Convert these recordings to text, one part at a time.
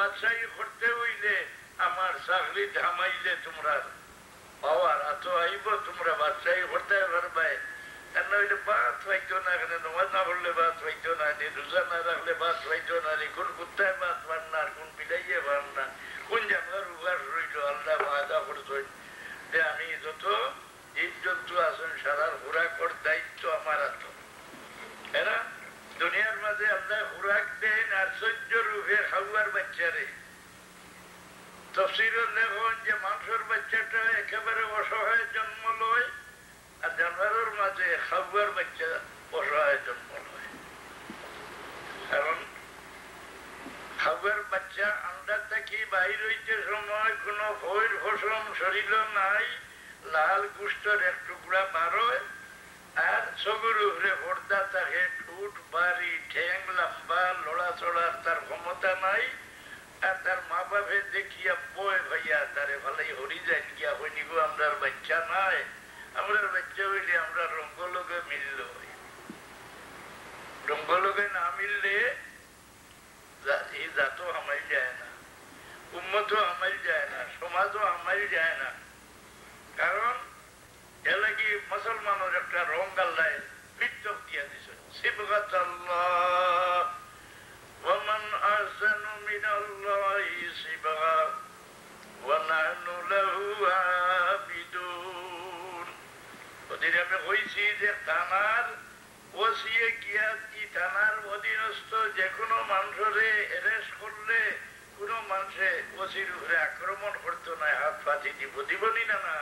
বাদশাহী করতে হইলে আমার চাকরি থামাইলে তোমরা পাওয়ার এত আইব, তোমরা বাদশাহী করতে পারবে। কেন হইলে বাদ পাইতো না, এখানে নমাজ না পড়লে বাদ পাইতো না, রোজা না রাখলে বাদ পাইতো না, কোন কুত্তায় বাদ পান না, আর কোন পিলাইয়ে পান না, কোন জানলার উগার রইল আল্লাহ ওয়াদা করছেন যে আমি যত জীব জন্তু আছেন সারার খোরাকর দায়িত্ব আমার হাত। এরা দুনিয়ার মাঝে আল্লাহ খোরাক দেন আশ্চর্য রূপে খাওয়ার বাচ্চারে। তফসিরের লেখন যে মানুষের বাচ্চাটা একেবারে অসহায় জন্ম লয়, আর জানোয়ারের মাঝে খাওয়ার বাচ্চা অসহায় জন্ম লয়। কারণ খাওয়ার বাচ্চা আন্ডার থাকি বাইর হইতে সময় কোন ভয়ের ফসম শরীর নাই, লাল গুষ্ঠর এক টুকরা বারোয়, আর চোখের উপরে পর্দা থাকে, ঠুট বাড়ি, ঠ্যাং লম্বা, লড়াচড়ার তার ক্ষমতা নাই। আর তার মা বাপে দেখিয়া বয় ভাইয়া তারে ভালাই হরি যায় গিয়া হইনি গো, আমরার বাচ্চা নাই, আমরার বাচ্চা হইলে আমরা রঙ্গলোকে মিলল। রঙ্গলোকে না মিললে এই জাতও আমাই যায় না, উম্মতও আমাই যায় না, সমাজও আমাই যায় না। কারণ এলাকি মুসলমানের একটা রং আল্লাহ বিদ্যুৎ দিয়া দিছে, সিবগাত আল্লাহ ওয়ামান আহসানু মিনাল্লাহি সিবগা ওয়া নাহনু লাহু আবিদুন। ওদের আমি কইছি যে থানার ওসিয়ে গিয়া কি থানার অধীনস্থ যে কোনো মানুষের এরেস্ট করলে কোন মানুষে ওসির উপরে আক্রমণ করতো না, হাত পাতি দিব, দিবনি না না।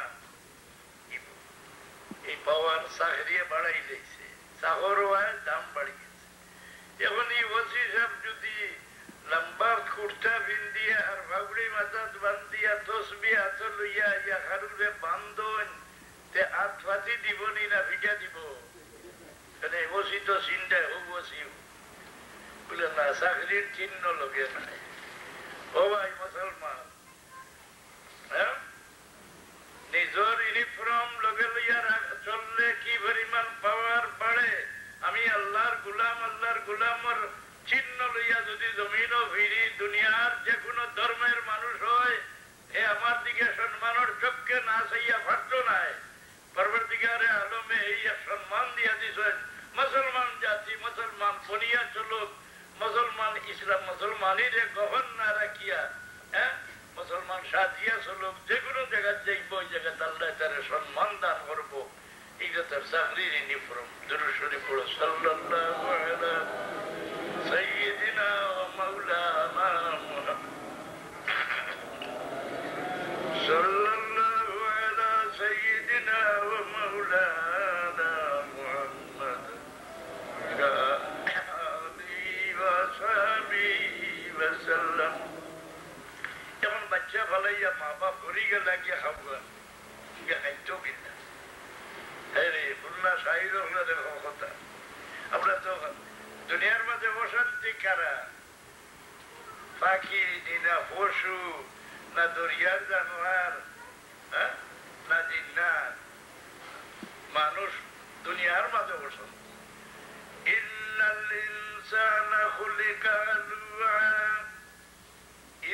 এই পাওয়ার চাকরিয়ে বাড়াই দিয়েছে, চাকরও দাম বাড়িয়েছে। এখন এই ওসি সাহেব যদি লম্বা কুর্তা পিন্দিয়া আর ভাবড়ি মাথাত বান্ধিয়া তসবি হাত লইয়া ইয়া খারুরে বান্ধন, তে হাত পাতি দিবনি না ভিজা দিব? ওসি তো চিন্তায় হোক ওসি বলে না, চাকরির চিহ্ন লগে নাই। ও ভাই মুসলমান, হ্যাঁ, নিজের ইউনিফর্ম লগে লইয়া চললে কি পরিমাণ পাওয়ার বাড়ে। আমি আল্লাহর গুলাম, আল্লাহর গুলামর চিহ্ন লইয়া যদি জমিনও ভিড়ি, দুনিয়ার যে কোনো ধর্মের মানুষ হয়, এ আমার দিকে সম্মানের চোখকে না চাইয়া পারত নাই। পরবর্তীকারে আলমে এই সম্মান দিয়া দিছেন, মুসলমান জাতি মুসলমান বনিয়া চলুক, মুসলমান ইসলাম মুসলমানই রে গহন না রাখিয়া, হ্যাঁ, মুসলমান সাজিয়া চলুক, যে কোনো জায়গায় যাইব ওই জায়গায় আল্লাহ তারে সম্মান দান করবো। এইটা তার চাকরির ইউনিফর্ম। দুরূদ শরীফ পড়ো, সাল্লাল্লাহু আলা সাইয়্যিদিনা ওয়া মাওলানা মুহাম্মদ, সাল্লাল্লাহু আলা সাইয়্যিদিনা ওয়া মাওলানা মুহাম্মদ আলিহি ওয়া সাহবিহি ওয়া সাল্লাম। এখন বাচ্চা ফলাইয়া মা বাপ ঘুরি গেলে গিয়ে খাবো খাইতেও কিনা। আমরা তো দুনিয়ার মাঝে অশান্তি কারা, পাখি না পশু না দরিয়ার জানোয়ার, না জিন্নাত, মানুষ দুনিয়ার মাঝে অশান্তি। ইন্নাল ইনসানা খুলিকা হালুআ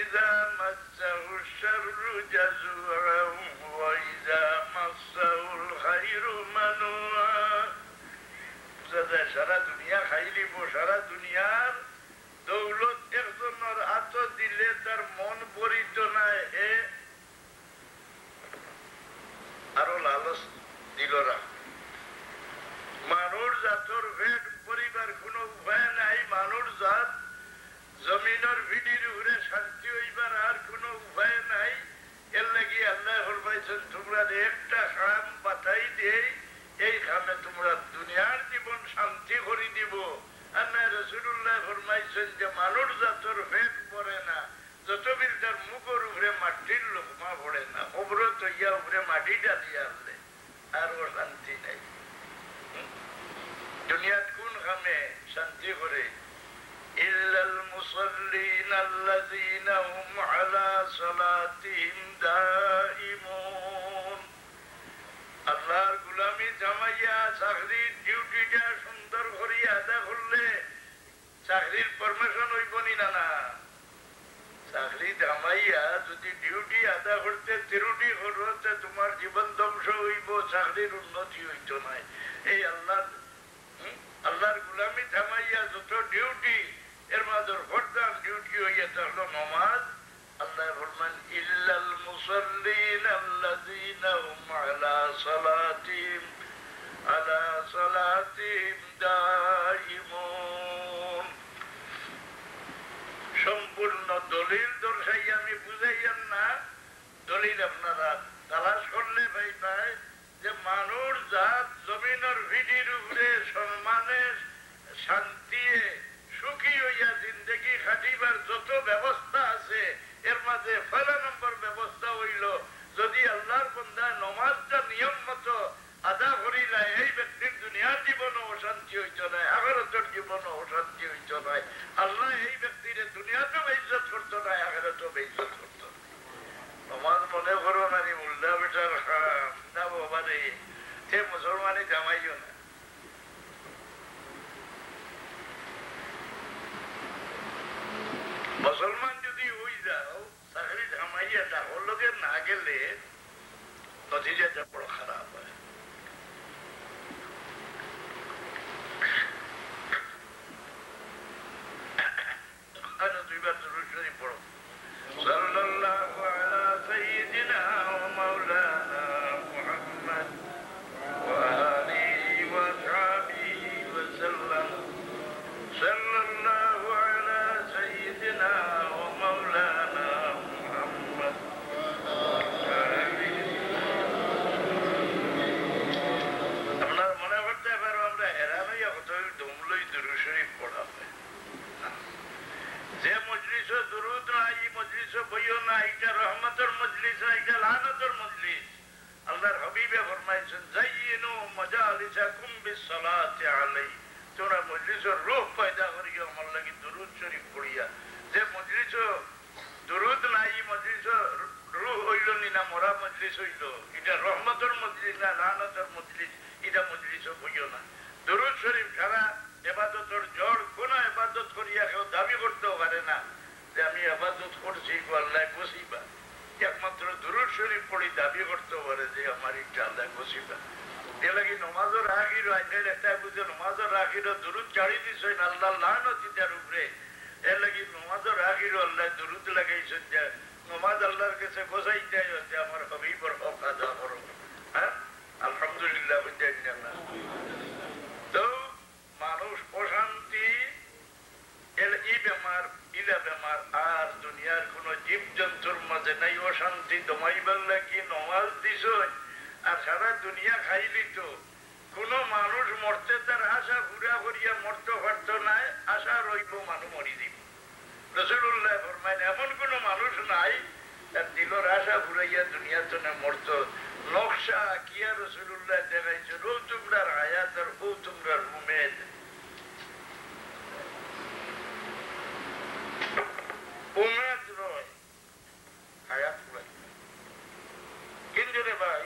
ইযা মাসসাহু শাররু জাযুআ ওয়া ইযা মাসসাহুল খায়রু মানুআ। সারা দুনিয়া খাইলিব, সারা দুনিয়ার দৌলত একজনের হাত দিলে তার মন পরিত নাই, এ আরো লালচ দিল না। মানুষ জাতর ভেদ পরিবার কোন উপায় নাই, মানুষ জাত জমিনের ভিডির উপরে শান্তি হইবার আর কোন উপায় নাই। এর লাগি আল্লাহ ফরমাইছেন, তোমরা একটা খাম বাতাই দেই, এই খামে তোমরা দুনিয়ার জীবন শান্তি করে দিব। আল্লাহ রাসূলুল্লাহ ফরমাইছেন যে মানুষ জাতর ভেদ পড়ে না যতদিন তার মুখের উপরে মাটির লোকমা পড়ে না, অবরত ইয়া উপরে মাটি ডালিয়া আনলে আর ও শান্তি নাই। দুনিয়াত কোন খামে শান্তি করে? ইল্লাল মুসাল্লিন আল্লাযীনা হুম আলা সালাতিহিম দাঈমুন। আল্লাহর গোলামি জামাইয়া চাকরির ডিউটিটা সুন্দর করিয়া আদা করলে চাকরির পারমিশন হইব নি না? না, চাকরি জামাইয়া যদি ডিউটি আদা করতে তিরুটি করতে তোমার জীবন ধ্বংস হইব, চাকরির উন্নতি হইত নাই। এই আল্লাহর গুলামি থামাইয়া যত ডিউটি এর মাঝে প্রধান ডিউটি হইয়া থাকলো নমাজ। আল্লাহ ফরমান ইল্লাল মুসাল্লিন আল্লাযীনা হুম আলা সালাতিহিম দাইমুন। সম্পূর্ণ দলিল দর্শাইয়া আমি বুঝাইয়ান না, দলিল আপনারা তালাশ করলে ভাই পায় যে মানুষ জাত জমিনের ভিডির উপরে সম্মানে শান্তি সুখী হইয়া জিন্দগি খাটিবার যত ব্যবস্থা আছে এর মাঝে পয়লা নম্বর ব্যবস্থা হইল যদি আল্লাহর বান্দা নমাজটা নিয়ম মতো আদা করিলা, এই ব্যক্তির দুনিয়ার জীবনও অশান্তি হইত নাই, আখিরাতের জীবনও অশান্তি হইত নাই। আল্লাহ এই ব্যক্তির দুনিয়াতেও বেইজ্জত করতো না, আখিরাতেও বেইজ্জত করতো। নমাজ মনে করো নানি মুল্লা বেটার না বাবা রে, সে মুসলমানি জামাইও না। মুসলমান যদি হই যাও চাকরি জামাইয়া ডাকর লোকে না গেলে নতিজাটা বড় খারাপ হয়। দুইবার দরুদ শরীফ পড়ো। সাল্লাল্লাহু আলা সাইয়্যিদিনা ওয়া মাওলানা মুহাম্মদ ওয়া আলিহি ওয়া সাহবিহি ওয়া সাল্লাম। সাল্লাল্লাহু আলা সাইয়্যিদিনা ওয়া মাওলানা মুহাম্মদ। আপনার মনে করতে পারো আমরা হেরান হইয়া কত দমলই দরুদ শরীফ পড়া হয়। যে মজলিস দুরুদ নাই, মজলিস বইও না, এটা রহমতের মজলিস না, এটা লানতের মজলিস। আল্লাহর হাবিবে ফরমাইছেন যাইয়িনু মাজালিসাকুম বিসসালাতি আলাইহি, তোমরা মজলিসের রূহ পয়দা করিও আমার লাগি দুরুদ শরীফ পড়িয়া। যে মজলিস দুরুদ নাই, মজলিস রূহ হইল নি না মরা মজলিস হইল, এটা রহমতের মজলিস না লানতের মজলিস, এটা মজলিস বইও না। দুরুদ শরীফ ছাড়া এবাদতের জড় কোন এবাদত করিয়া কেউ দাবি করতেও পারে না যে আমি এবাদত করছি আল্লাহ খুশিবা। একমাত্র দুরুদ শরীফ পড়ি দাবি করতেও পারে যে আমার ইচ্ছা আল্লাহ খুশিবা। এ লাগি নমাজের আখির আইনের একটা বুঝে নমাজের আখির দুরুদ ছাড়ি দিচ্ছেন আল্লাহ লানত ইটার উপরে। এর লাগি নমাজের আখির আল্লাহ দুরুদ লাগাইছেন যে নমাজ আল্লাহর কাছে গোসাই চাই যে আমার হাবিবর হক আদা করো। হ্যাঁ, আলহামদুলিল্লাহ বুঝেন না। তো মানুষ অশান্তি ই বেমার ইলা বেমার আর দুনিয়ার কোন জীব জন্তুর মাঝে নাই অশান্তি। দমাইবার লাগি নমাজ দিছ আর সারা দুনিয়া খাইলি তো কোন মানুষ মরতে তার আশা ঘুরা করিয়া মরতে পারত নাই, আশা রইব মানুষ মরি দিব। রাসূলুল্লাহ ফরমাইন এমন কোন মানুষ নাই তার দিলের আশা ঘুরাইয়া দুনিয়া তো না মরত। নকশা আঁকিয়া রাসূলুল্লাহ দেখাইছে ও তোমরার হায়াত আর ও তোমরার উমেদ। উমেদ নয়, হায়াত নয়। কিন্তু রে ভাই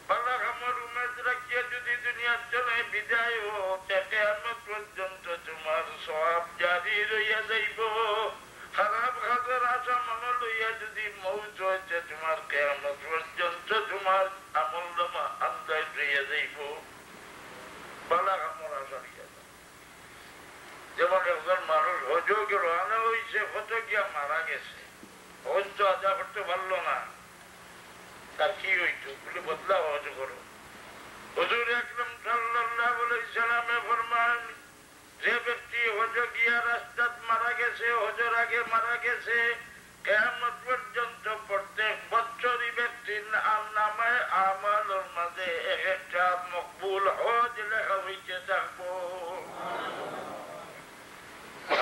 পালা আমার উমেদ রাখিয়া যদি দুনিয়ার জন্য বিদায় হতে কিয়ামত পর্যন্ত তোমার সওয়াব জারি রইয়া যাইব। খারাপ কাজের আশা মনে লইয়া যদি মৌত হইতে তোমার কিয়ামত পর্যন্ত তোমার আমলনামা আন্দাজ রইয়া যাইব। পালা আমার আশা রইয়া যাবে। যেমন একজন মানুষ হজকে রওনা হয়েছে, কত গিয়া মারা গেছে, হজ তো আদা করতে পারলো না, তার কি হইতো বলে বদলা হজ করো। হুজুর আকরাম সাল্লাল্লাহু আলাইহি সাল্লামে ফরমান যে ব্যক্তি হজ গিয়া রাস্তাত মারা গেছে, হজের আগে মারা গেছে, কিয়ামত পর্যন্ত প্রত্যেক বছরই ব্যক্তির নামে আমালের মাঝে এক একটা মকবুল হজ লেখা হইতে থাকবো।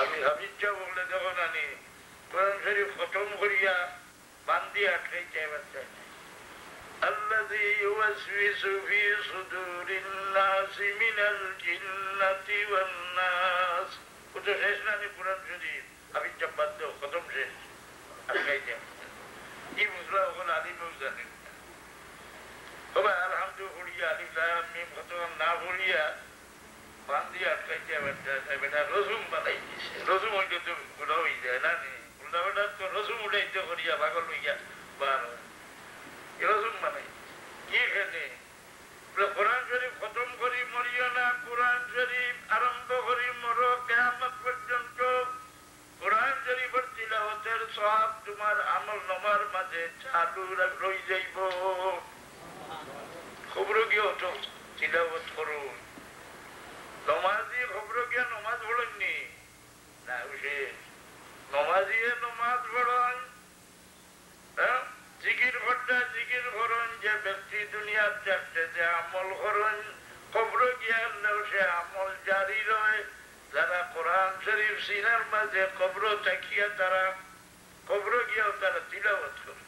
আমি হাবিজা বললে দেখো নানি কোরআন শরীফ খতম করিয়া বান্দি আটকাইতে পারছে। الذي يوسوس في صدور الناس من الجنة والناس। ওটা শেষ নানি কোরআন শরীফ হাবিজা বাদ দেও, খতম শেষ, আটকাইতে কি বুঝলা ওখানে আলিমেও জানেন। তবে আলহামদুলিল্লাহ আলিফ লাম মিম খতম না পড়িয়া বান্দি আটকাইতে পারছে। বেটা রসুম বানাই দিছে, রসুম হইলে তো গোলা হয়ে যায় না, গোলা বেটা করি মরো কিয়ামত পর্যন্ত কোরআন শরীফের তিলাওয়াতের সওয়াব তোমার আমল নামার মাঝে চালু রই যাইব। খবর গিয়ে ওঠো, তিলাওয়াত করুন। নমাজি খবর গিয়ে নমাজ পড়েননি না, নমাজিয়ে নমাজ পড়েন, জিকির করতে জিকির করেন। যে ব্যক্তি দুনিয়ার চারটে যে আমল করেন খবর গিয়ে সে আমল জারি রয়। যারা কোরআন শরীফ সিনার মাঝে কবর তাকিয়া তারা কবর গিয়েও তারা তিলাওয়াত করে।